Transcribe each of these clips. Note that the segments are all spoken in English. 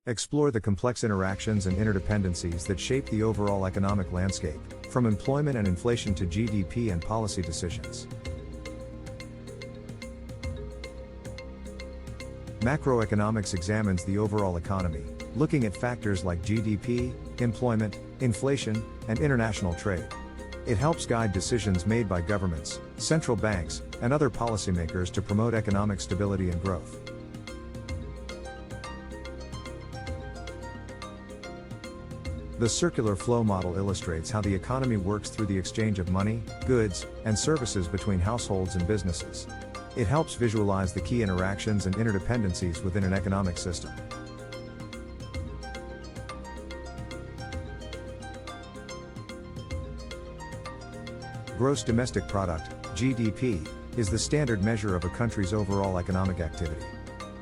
Explore the complex interactions and interdependencies that shape the overall economic landscape, from employment and inflation to GDP and policy decisions. Macroeconomics examines the overall economy, looking at factors like GDP, employment, inflation, and international trade. It helps guide decisions made by governments, central banks, and other policymakers to promote economic stability and growth. The circular flow model illustrates how the economy works through the exchange of money, goods, and services between households and businesses. It helps visualize the key interactions and interdependencies within an economic system. Gross domestic product, GDP, is the standard measure of a country's overall economic activity.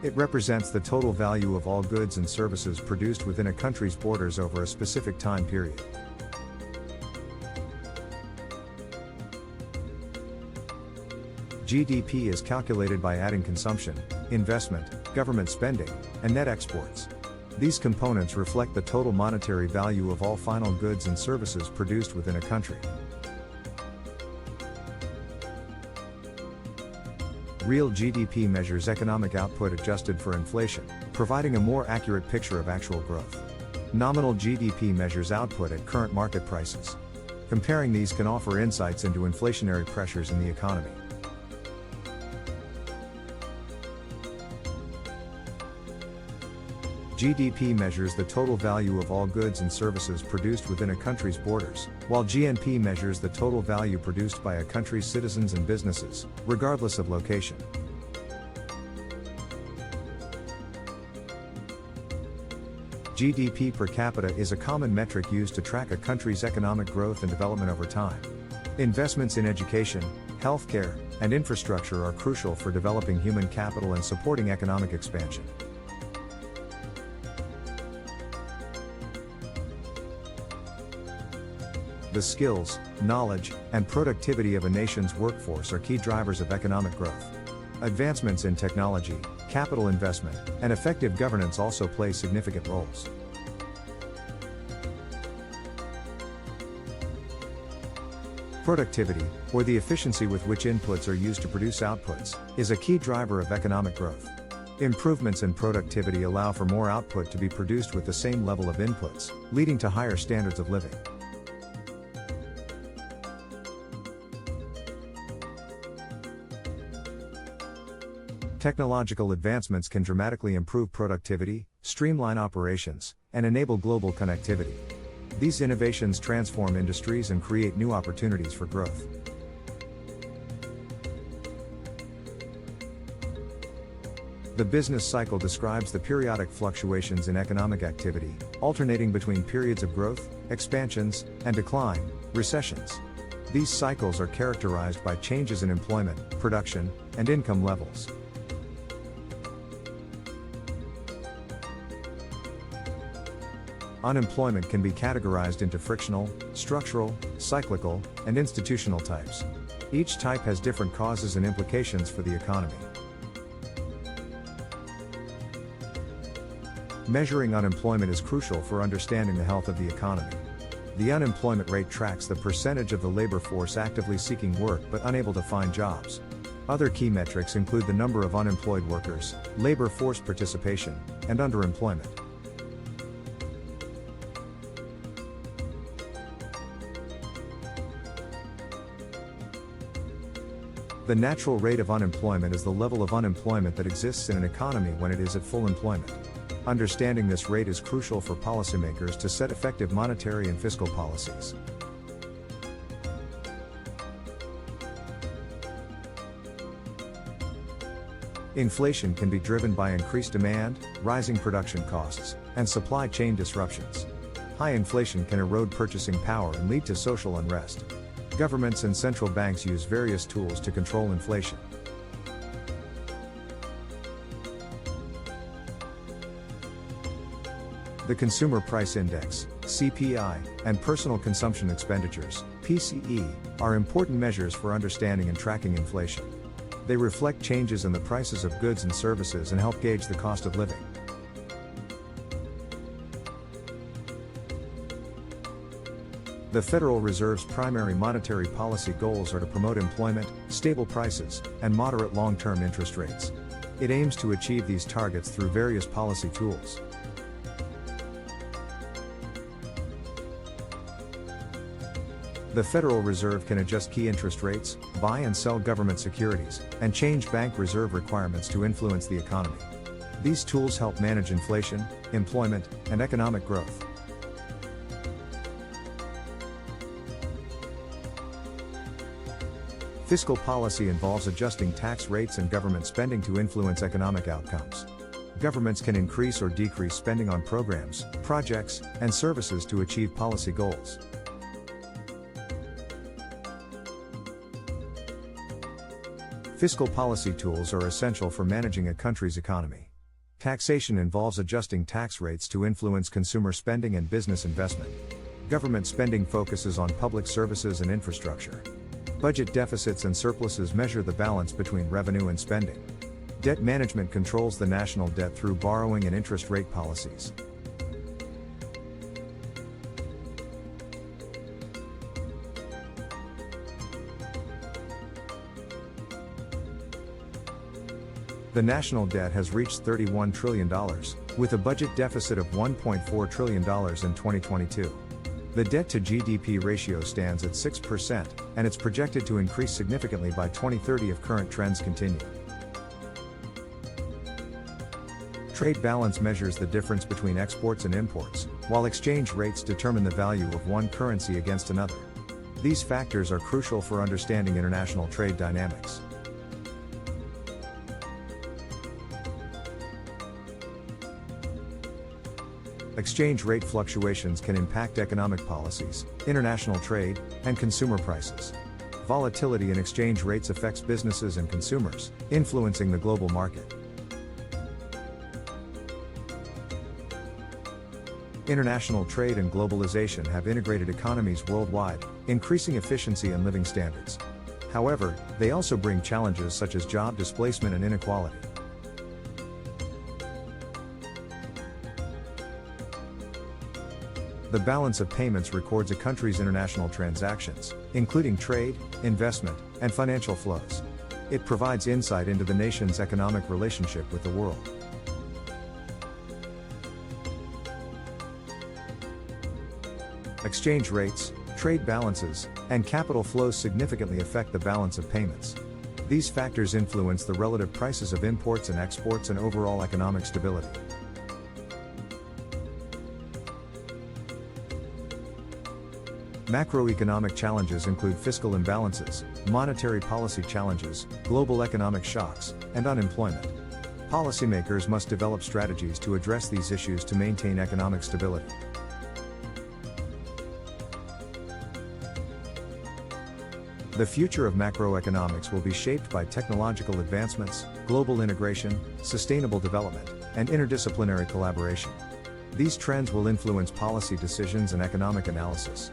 It represents the total value of all goods and services produced within a country's borders over a specific time period. GDP is calculated by adding consumption, investment, government spending, and net exports. These components reflect the total monetary value of all final goods and services produced within a country. Real GDP measures economic output adjusted for inflation, providing a more accurate picture of actual growth. Nominal GDP measures output at current market prices. Comparing these can offer insights into inflationary pressures in the economy. GDP measures the total value of all goods and services produced within a country's borders, while GNP measures the total value produced by a country's citizens and businesses, regardless of location. GDP per capita is a common metric used to track a country's economic growth and development over time. Investments in education, healthcare, and infrastructure are crucial for developing human capital and supporting economic expansion. The skills, knowledge, and productivity of a nation's workforce are key drivers of economic growth. Advancements in technology, capital investment, and effective governance also play significant roles. Productivity, or the efficiency with which inputs are used to produce outputs, is a key driver of economic growth. Improvements in productivity allow for more output to be produced with the same level of inputs, leading to higher standards of living. Technological advancements can dramatically improve productivity, streamline operations, and enable global connectivity. These innovations transform industries and create new opportunities for growth. The business cycle describes the periodic fluctuations in economic activity, alternating between periods of growth, expansions, and decline, recessions. These cycles are characterized by changes in employment, production, and income levels. Unemployment can be categorized into frictional, structural, cyclical, and institutional types. Each type has different causes and implications for the economy. Measuring unemployment is crucial for understanding the health of the economy. The unemployment rate tracks the percentage of the labor force actively seeking work but unable to find jobs. Other key metrics include the number of unemployed workers, labor force participation, and underemployment. The natural rate of unemployment is the level of unemployment that exists in an economy when it is at full employment. Understanding this rate is crucial for policymakers to set effective monetary and fiscal policies. Inflation can be driven by increased demand, rising production costs, and supply chain disruptions. High inflation can erode purchasing power and lead to social unrest. Governments and central banks use various tools to control inflation. The Consumer Price Index, CPI, and Personal Consumption Expenditures, PCE, are important measures for understanding and tracking inflation. They reflect changes in the prices of goods and services and help gauge the cost of living. The Federal Reserve's primary monetary policy goals are to promote employment, stable prices, and moderate long-term interest rates. It aims to achieve these targets through various policy tools. The Federal Reserve can adjust key interest rates, buy and sell government securities, and change bank reserve requirements to influence the economy. These tools help manage inflation, employment, and economic growth. Fiscal policy involves adjusting tax rates and government spending to influence economic outcomes. Governments can increase or decrease spending on programs, projects, and services to achieve policy goals. Fiscal policy tools are essential for managing a country's economy. Taxation involves adjusting tax rates to influence consumer spending and business investment. Government spending focuses on public services and infrastructure. Budget deficits and surpluses measure the balance between revenue and spending. Debt management controls the national debt through borrowing and interest rate policies. The national debt has reached $31 trillion, with a budget deficit of $1.4 trillion in 2022. The debt-to-GDP ratio stands at 6%, and it's projected to increase significantly by 2030 if current trends continue. Trade balance measures the difference between exports and imports, while exchange rates determine the value of one currency against another. These factors are crucial for understanding international trade dynamics. Exchange rate fluctuations can impact economic policies, international trade, and consumer prices. Volatility in exchange rates affects businesses and consumers, influencing the global market. International trade and globalization have integrated economies worldwide, increasing efficiency and living standards. However, they also bring challenges such as job displacement and inequality. The balance of payments records a country's international transactions, including trade, investment, and financial flows. It provides insight into the nation's economic relationship with the world. Exchange rates, trade balances, and capital flows significantly affect the balance of payments. These factors influence the relative prices of imports and exports and overall economic stability. Macroeconomic challenges include fiscal imbalances, monetary policy challenges, global economic shocks, and unemployment. Policymakers must develop strategies to address these issues to maintain economic stability. The future of macroeconomics will be shaped by technological advancements, global integration, sustainable development, and interdisciplinary collaboration. These trends will influence policy decisions and economic analysis.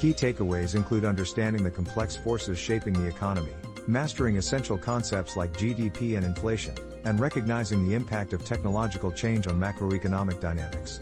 Key takeaways include understanding the complex forces shaping the economy, mastering essential concepts like GDP and inflation, and recognizing the impact of technological change on macroeconomic dynamics.